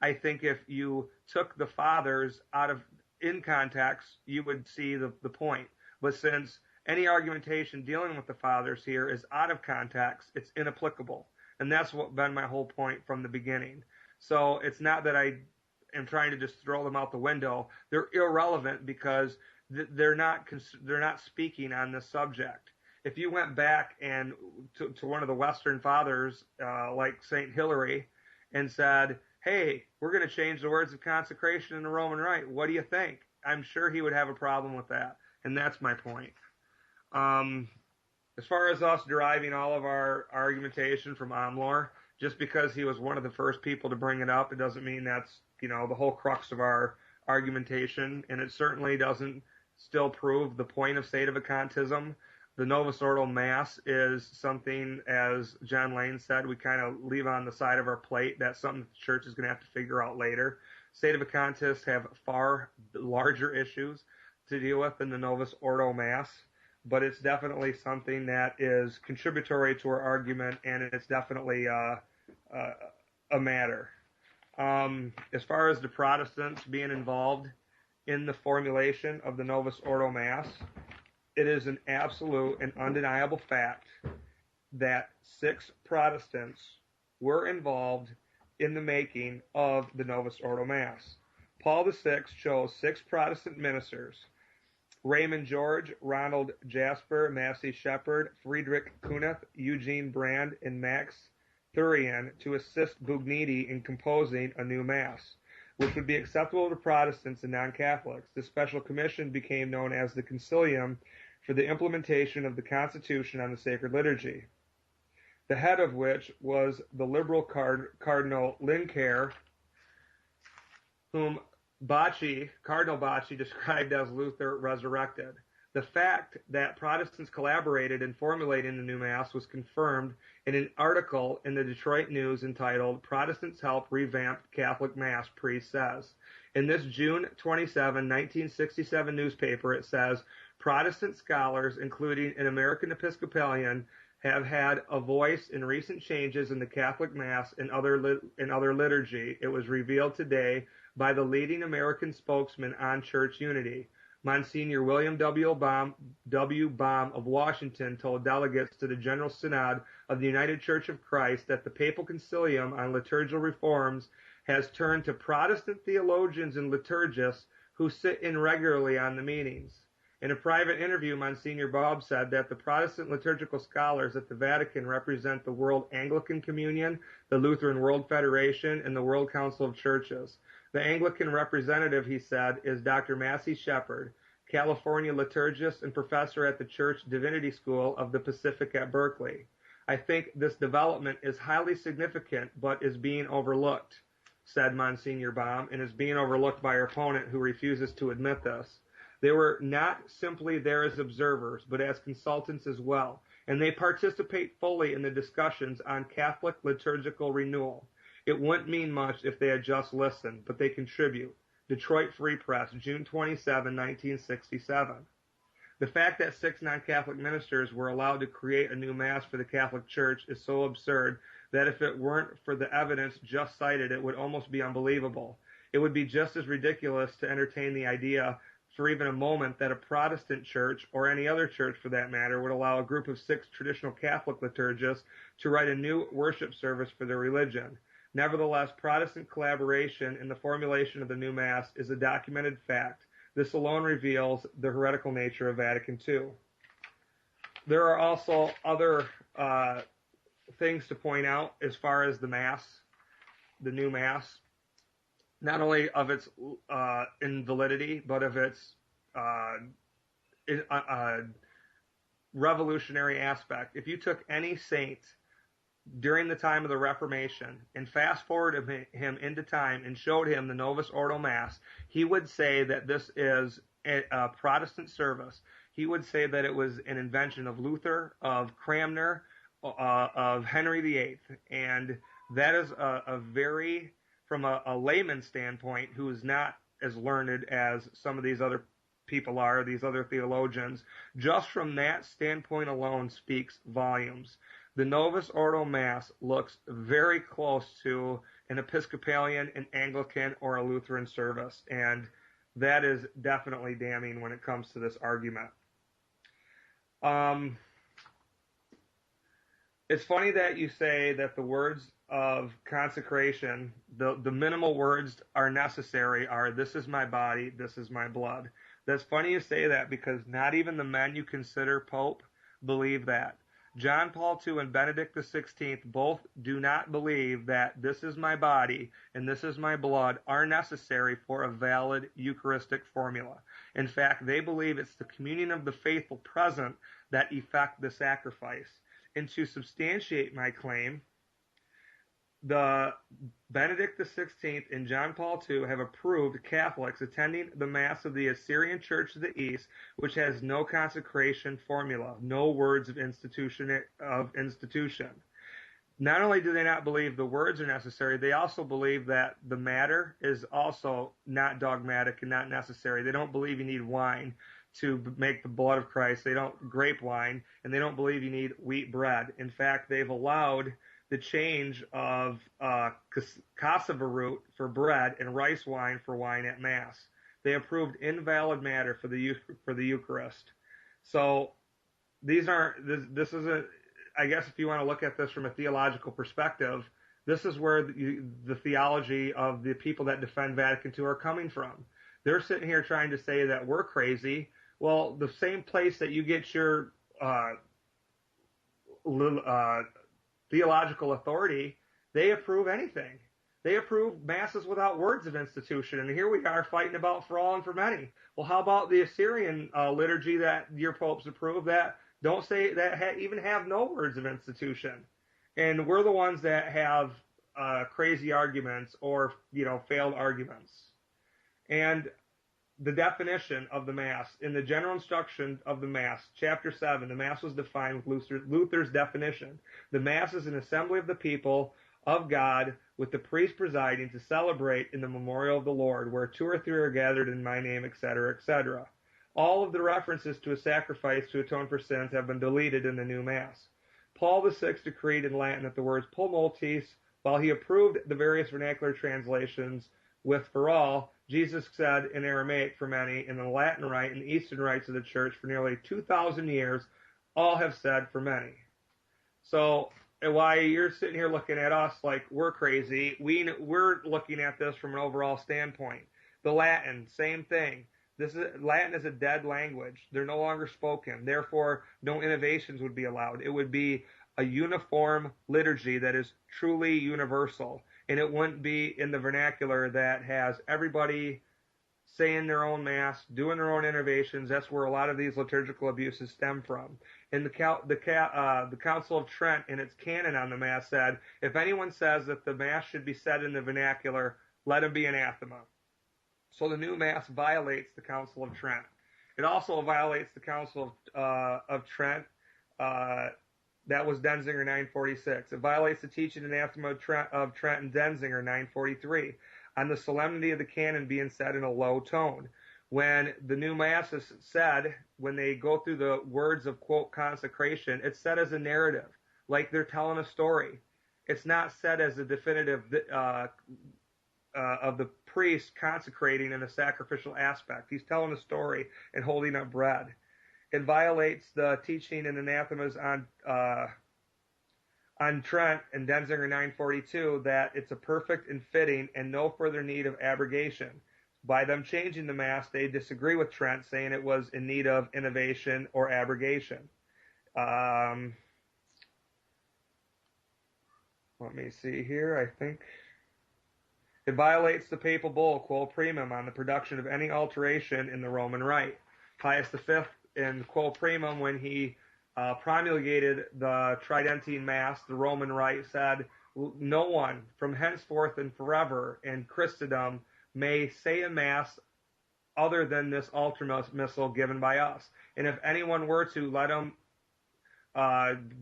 I think if you took the fathers out of in context, you would see the point. But since any argumentation dealing with the fathers here is out of context, it's inapplicable. And that's what been my whole point from the beginning. So it's not that I am trying to just throw them out the window. They're irrelevant because they're not speaking on this subject. If you went back and to one of the Western fathers, like Saint Hilary, and said, "Hey, we're going to change the words of consecration in the Roman Rite. What do you think?" I'm sure he would have a problem with that, and that's my point. As far as us deriving all of our argumentation from Amlor, just because he was one of the first people to bring it up, it doesn't mean that's the whole crux of our argumentation, and it certainly doesn't still prove the point of Sedevacantism. The Novus Ordo Mass is something, as John Lane said, we kind of leave on the side of our plate. That's something the church is going to have to figure out later. Sedevacantists have far larger issues to deal with than the Novus Ordo Mass, but it's definitely something that is contributory to our argument, and it's definitely a matter. As far as the Protestants being involved in the formulation of the Novus Ordo Mass, it is an absolute and undeniable fact that 6 Protestants were involved in the making of the Novus Ordo Mass. Paul VI chose 6 Protestant ministers: Raymond George, Ronald Jasper, Massey Shepard, Friedrich Kuneth, Eugene Brand, and Max Thurian, to assist Bugniti in composing a new Mass, which would be acceptable to Protestants and non-Catholics. This special commission became known as the Concilium for the implementation of the Constitution on the Sacred Liturgy, the head of which was the liberal Cardinal Linacre, whom Cardinal Bacci described as Luther resurrected. The fact that Protestants collaborated in formulating the new Mass was confirmed in an article in the Detroit News entitled "Protestants Help Revamp Catholic Mass," Priest says. In this June 27, 1967 newspaper, it says, "Protestant scholars, including an American Episcopalian, have had a voice in recent changes in the Catholic Mass and other liturgy. It was revealed today by the leading American spokesman on church unity. Monsignor William W. Baum of Washington told delegates to the General Synod of the United Church of Christ that the Papal Concilium on liturgical reforms has turned to Protestant theologians and liturgists who sit in regularly on the meetings." In a private interview, Monsignor Baum said that the Protestant liturgical scholars at the Vatican represent the World Anglican Communion, the Lutheran World Federation, and the World Council of Churches. The Anglican representative, he said, is Dr. Massey Shepard, California liturgist and professor at the Church Divinity School of the Pacific at Berkeley. "I think this development is highly significant, but is being overlooked," said Monsignor Baum, and is being overlooked by our opponent, who refuses to admit this. "They were not simply there as observers, but as consultants as well, and they participate fully in the discussions on Catholic liturgical renewal. It wouldn't mean much if they had just listened, but they contribute." Detroit Free Press, June 27, 1967. The fact that 6 non-Catholic ministers were allowed to create a new Mass for the Catholic Church is so absurd that if it weren't for the evidence just cited, it would almost be unbelievable. It would be just as ridiculous to entertain the idea for even a moment that a Protestant church, or any other church for that matter, would allow a group of 6 traditional Catholic liturgists to write a new worship service for their religion. Nevertheless, Protestant collaboration in the formulation of the new Mass is a documented fact. This alone reveals the heretical nature of Vatican II. There are also other things to point out as far as the Mass, the new Mass, not only of its invalidity, but of its revolutionary aspect. If you took any saint during the time of the Reformation and fast forwarded him into time and showed him the Novus Ordo Mass, he would say that this is a Protestant service. He would say that it was an invention of Luther, of Cranmer, of Henry VIII. And that is a very, from a layman standpoint, who is not as learned as some of these other people are, these other theologians, just from that standpoint alone speaks volumes. The Novus Ordo Mass looks very close to an Episcopalian, an Anglican, or a Lutheran service. And that is definitely damning when it comes to this argument. It's funny that you say that the words of consecration, the minimal words are necessary are, this is my body, this is my blood. That's funny you say that because not even the men you consider Pope believe that. John Paul II and Benedict XVI both do not believe that this is my body and this is my blood are necessary for a valid Eucharistic formula. In fact, they believe it's the communion of the faithful present that effect the sacrifice. And to substantiate my claim, the Benedict XVI and John Paul II have approved Catholics attending the Mass of the Assyrian Church of the East, which has no consecration formula, no words of institution. Not only do they not believe the words are necessary, they also believe that the matter is also not dogmatic and not necessary. They don't believe you need wine to make the blood of Christ. They don't grape wine, and they don't believe you need wheat bread. In fact, they've allowed the change of cassava root for bread and rice wine for wine at Mass. They approved invalid matter for the Eucharist. So these aren't. This isn't. I guess if you want to look at this from a theological perspective, this is where the theology of the people that defend Vatican II are coming from. They're sitting here trying to say that we're crazy. Well, the same place that you get your theological authority, they approve anything. They approve masses without words of institution. And here we are fighting about for all and for many. Well, how about the Assyrian liturgy that your popes approve that don't say that even have no words of institution? And we're the ones that have crazy arguments or, failed arguments. And the definition of the Mass, in the general instruction of the Mass, chapter 7, the Mass was defined with Luther's definition. The Mass is an assembly of the people of God with the priest presiding to celebrate in the memorial of the Lord, where 2 or 3 are gathered in my name, etc., etc. All of the references to a sacrifice to atone for sins have been deleted in the new Mass. Paul VI decreed in Latin that the words pro multis, while he approved the various vernacular translations with for all, Jesus said in Aramaic for many, in the Latin Rite and the Eastern rites of the Church for nearly 2,000 years, all have said for many. So while you're sitting here looking at us like we're crazy, we're looking at this from an overall standpoint. The Latin, same thing. Latin is a dead language. They're no longer spoken. Therefore, no innovations would be allowed. It would be a uniform liturgy that is truly universal. And it wouldn't be in the vernacular that has everybody saying their own Mass, doing their own innovations. That's where a lot of these liturgical abuses stem from. And the Council of Trent, in its canon on the Mass, said, if anyone says that the Mass should be said in the vernacular, let him be anathema. So the new Mass violates the Council of Trent. It also violates the Council of Trent. That was Denzinger 946. It violates the teaching anathema of Trent and Denzinger 943 on the solemnity of the canon being said in a low tone. When the new Mass is said, when they go through the words of, quote, consecration, it's said as a narrative, like they're telling a story. It's not said as a definitive of the priest consecrating in a sacrificial aspect. He's telling a story and holding up bread. It violates the teaching and anathemas on Trent and Denzinger 942 that it's a perfect and fitting and no further need of abrogation. By them changing the Mass, they disagree with Trent, saying it was in need of innovation or abrogation. Let me see here. I think it violates the papal bull, quo primum, on the production of any alteration in the Roman Rite. Pius V, in quo primum, when he promulgated the Tridentine Mass, the Roman Rite, said, no one from henceforth and forever in Christendom may say a Mass other than this altar missal given by us. And if anyone were to, let him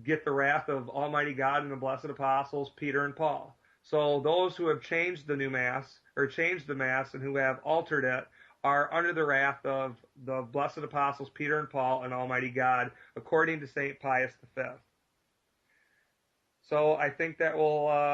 get the wrath of Almighty God and the blessed apostles, Peter and Paul. So those who have changed the new Mass, or changed the Mass, and who have altered it, are under the wrath of the blessed apostles Peter and Paul and Almighty God, according to St. Pius V. So I think that will